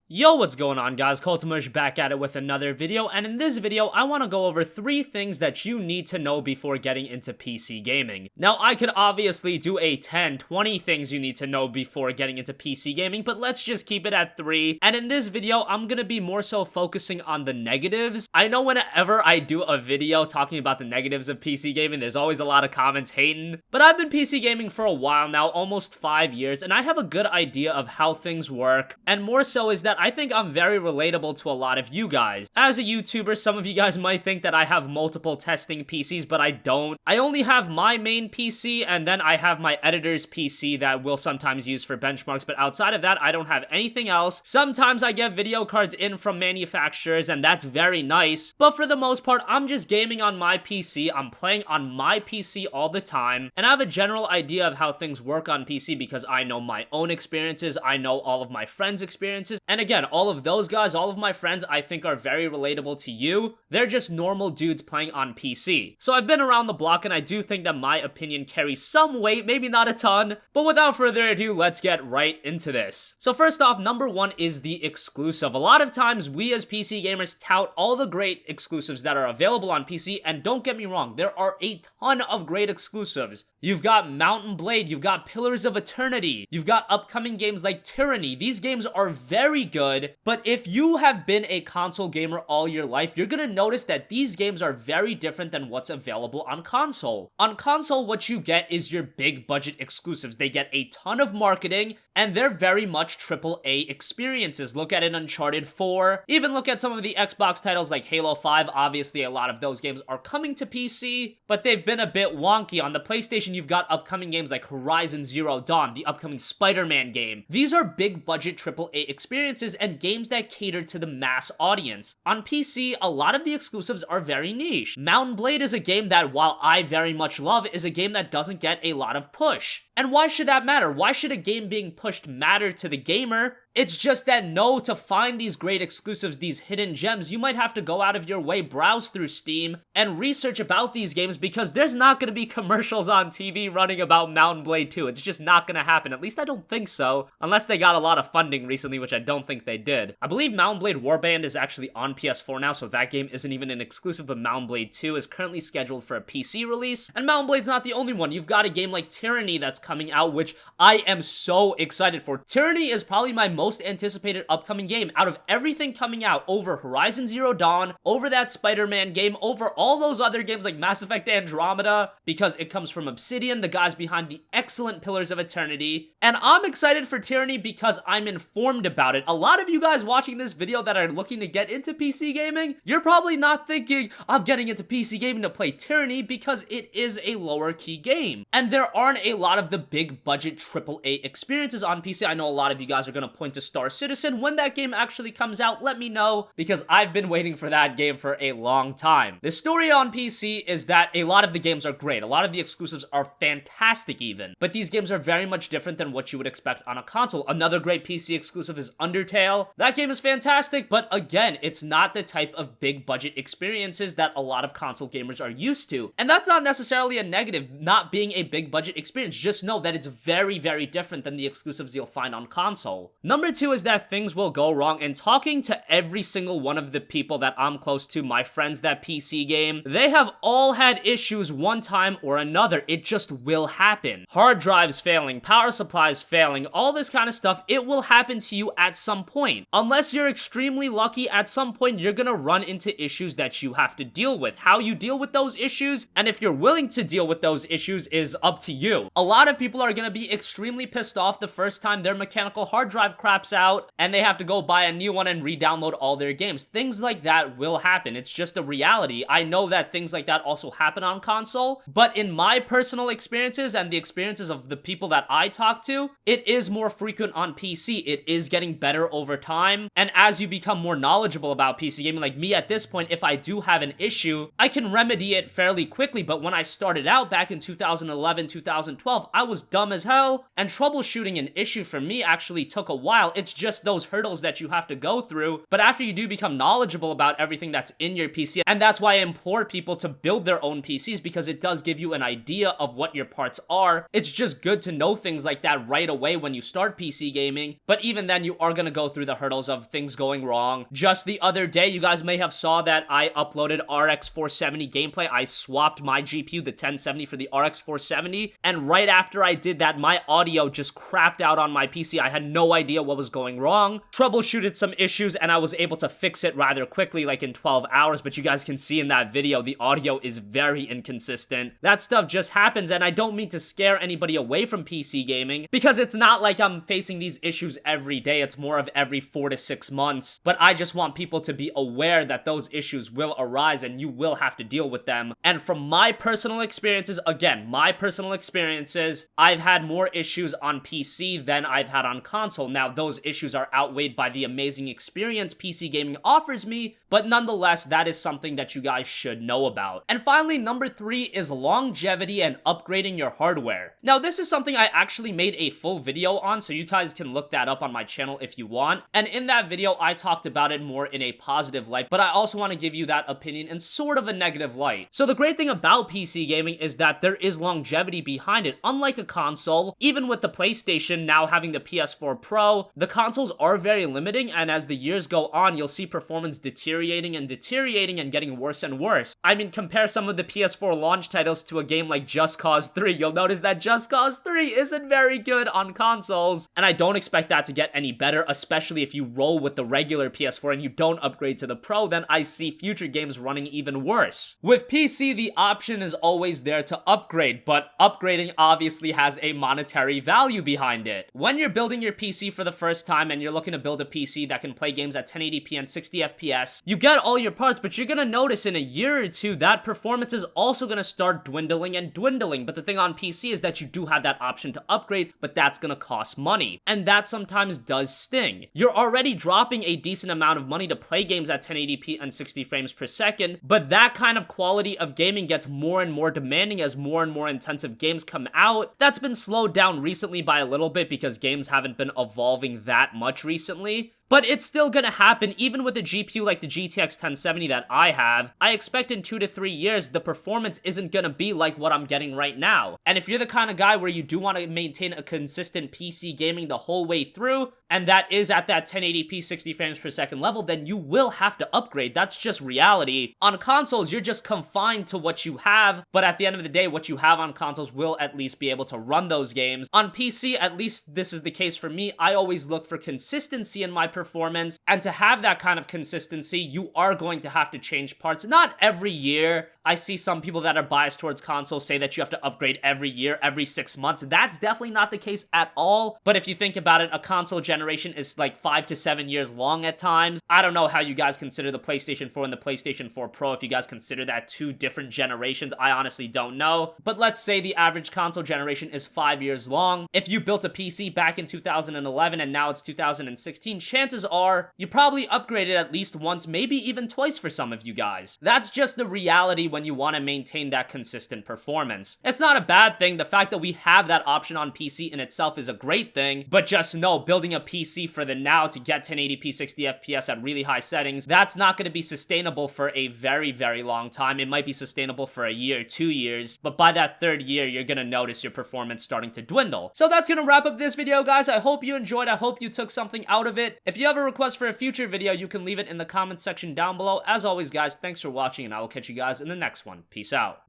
Yo, what's going on, guys? CultofMush back at it with another video, and in this video, I want to go over 3 things that you need to know before getting into PC gaming. Now, I could obviously do a 10, 20 things you need to know before getting into PC gaming, but let's just keep it at 3, and in this video, I'm gonna be more so focusing on the negatives. I know whenever I do a video talking about the negatives of PC gaming, there's always a lot of comments hating, but I've been PC gaming for a while now, almost 5 years, and I have a good idea of how things work, and more so is that I think I'm very relatable to a lot of you guys. As a YouTuber, some of you guys might think that I have multiple testing PCs, but I don't. I only have my main PC, and then I have my editor's PC that we'll sometimes use for benchmarks, but outside of that, I don't have anything else. Sometimes I get video cards in from manufacturers, and that's very nice, but for the most part, I'm just gaming on my PC, I'm playing on my PC all the time, and I have a general idea of how things work on PC because I know my own experiences, I know all of my friends' experiences, and again, all of those guys, all of my friends, I think are very relatable to you. They're just normal dudes playing on PC. So I've been around the block, and I do think that my opinion carries some weight, maybe not a ton, but without further ado, let's get right into this. So first off, number 1 is the exclusive. A lot of times, we as PC gamers tout all the great exclusives that are available on PC, and don't get me wrong, there are a ton of great exclusives. You've got Mountain Blade, you've got Pillars of Eternity, you've got upcoming games like Tyranny. These games are very good, but if you have been a console gamer all your life, you're gonna notice that these games are very different than what's available on console. On console, what you get is your big budget exclusives. They get a ton of marketing, and they're very much AAA experiences. Look at an Uncharted 4, even look at some of the Xbox titles like Halo 5. Obviously, a lot of those games are coming to PC, but they've been a bit wonky. On the PlayStation, you've got upcoming games like Horizon Zero Dawn, the upcoming Spider-Man game. These are big budget AAA experiences and games that cater to the mass audience. On PC, a lot of the exclusives are very niche. Mountain Blade is a game that, while I very much love, is a game that doesn't get a lot of push. And why should that matter? Why should a game being pushed matter to the gamer? It's just that to find these great exclusives, these hidden gems, you might have to go out of your way, browse through Steam, and research about these games because there's not going to be commercials on TV running about Mountain Blade 2. It's just not going to happen. At least I don't think so. Unless they got a lot of funding recently, which I don't think they did. I believe Mountain Blade Warband is actually on PS4 now, so that game isn't even an exclusive, but Mountain Blade 2 is currently scheduled for a PC release. And Mountain Blade's not the only one. You've got a game like Tyranny that's coming out, which I am so excited for. Tyranny is probably my most anticipated upcoming game out of everything coming out, over Horizon Zero Dawn, over that Spider-Man game, over all those other games like Mass Effect Andromeda, because it comes from Obsidian, the guys behind the excellent Pillars of Eternity, and I'm excited for Tyranny because I'm informed about it. A lot of you guys watching this video that are looking to get into PC gaming, you're probably not thinking, I'm getting into PC gaming to play Tyranny, because it is a lower key game, and there aren't a lot of the big budget AAA experiences on PC. I know a lot of you guys are gonna point to Star Citizen. When that game actually comes out, let me know, because I've been waiting for that game for a long time. The story on PC is that a lot of the games are great. A lot of the exclusives are fantastic even, but these games are very much different than what you would expect on a console. Another great PC exclusive is Undertale. That game is fantastic, but again, it's not the type of big budget experiences that a lot of console gamers are used to. And that's not necessarily a negative, not being a big budget experience. Just know that it's very, very different than the exclusives you'll find on console. Number 2 is that things will go wrong, and talking to every single one of the people that I'm close to, my friends that PC game, they have all had issues one time or another. It just will happen. Hard drives failing, power supplies failing, all this kind of stuff, it will happen to you at some point. Unless you're extremely lucky, at some point you're gonna run into issues that you have to deal with. How you deal with those issues, and if you're willing to deal with those issues, is up to you. A lot of people are gonna be extremely pissed off the first time their mechanical hard drive craps out and they have to go buy a new one and re-download all their games. Things like that will happen. It's just a reality. I know that things like that also happen on console, but in my personal experiences and the experiences of the people that I talk to, it is more frequent on PC. It is getting better over time, and as you become more knowledgeable about PC gaming, like me at this point, if I do have an issue, I can remedy it fairly quickly, but when I started out back in 2011, 2012, I was dumb as hell, and troubleshooting an issue for me actually took a while. while. It's just those hurdles that you have to go through. But after you do become knowledgeable about everything that's in your PC, and that's why I implore people to build their own PCs, because it does give you an idea of what your parts are. It's just good to know things like that right away when you start PC gaming. But even then, you are going to go through the hurdles of things going wrong. Just the other day, you guys may have saw that I uploaded RX 470 gameplay. I swapped my GPU, the 1070, for the RX 470, and right after I did that, my audio just crapped out on my PC. I had no idea what was going wrong. Troubleshooted some issues, and I was able to fix it rather quickly, like in 12 hours, but you guys can see in that video, the audio is very inconsistent. That stuff just happens, and I don't mean to scare anybody away from PC gaming, because it's not like I'm facing these issues every day. It's more of every 4 to 6 months, but I just want people to be aware that those issues will arise and you will have to deal with them. And from my personal experiences, again, my personal experiences, I've had more issues on PC than I've had on console. Now, those issues are outweighed by the amazing experience PC gaming offers me, but nonetheless, that is something that you guys should know about. And finally, number 3 is longevity and upgrading your hardware. Now, this is something I actually made a full video on, so you guys can look that up on my channel if you want. And in that video, I talked about it more in a positive light, but I also want to give you that opinion in sort of a negative light. So the great thing about PC gaming is that there is longevity behind it. Unlike a console, even with the PlayStation now having the PS4 Pro, the consoles are very limiting, and as the years go on, you'll see performance deteriorating and getting worse and worse. I mean, compare some of the PS4 launch titles to a game like Just Cause 3. You'll notice that Just Cause 3 isn't very good on consoles, and I don't expect that to get any better, especially if you roll with the regular PS4 and you don't upgrade to the Pro. Then I see future games running even worse. With PC, the option is always there to upgrade, but upgrading obviously has a monetary value behind it. When you're building your PC for the first time and you're looking to build a PC that can play games at 1080p and 60 FPS, you get all your parts, but you're gonna notice in a year or two that performance is also gonna start dwindling. But the thing on PC is that you do have that option to upgrade, but that's gonna cost money, and that sometimes does sting. You're already dropping a decent amount of money to play games at 1080p and 60 frames per second, but that kind of quality of gaming gets more and more demanding as more and more intensive games come out. That's been slowed down recently by a little bit because games haven't been evolving that much recently. But it's still gonna happen even with a GPU like the GTX 1070 that I have. I expect in 2 to 3 years, the performance isn't gonna be like what I'm getting right now. And if you're the kind of guy where you do want to maintain a consistent PC gaming the whole way through, and that is at that 1080p 60 frames per second level, then you will have to upgrade. That's just reality. On consoles, you're just confined to what you have, but at the end of the day, what you have on consoles will at least be able to run those games. On PC, at least this is the case for me, I always look for consistency in my performance, and to have that kind of consistency, you are going to have to change parts. Not every year. I see some people that are biased towards consoles say that you have to upgrade every year, every 6 months. That's definitely not the case at all. But if you think about it, a console generation is like 5 to 7 years long at times. I don't know how you guys consider the PlayStation 4 and the PlayStation 4 Pro, if you guys consider that 2 different generations. I honestly don't know. But let's say the average console generation is 5 years long. If you built a PC back in 2011 and now it's 2016, chances are you probably upgraded at least once, maybe even twice for some of you guys. That's just the reality when you want to maintain that consistent performance. It's not a bad thing. The fact that we have that option on PC in itself is a great thing, but just know building a PC for the now to get 1080p 60 FPS at really high settings, that's not going to be sustainable for a very, very long time. It might be sustainable for a year, 2 years, but by that 3rd year, you're going to notice your performance starting to dwindle. So that's going to wrap up this video, guys. I hope you enjoyed. I hope you took something out of it. If you have a request for a future video, you can leave it in the comments section down below. As always, guys, thanks for watching, and I will catch you guys in the next one. Peace out.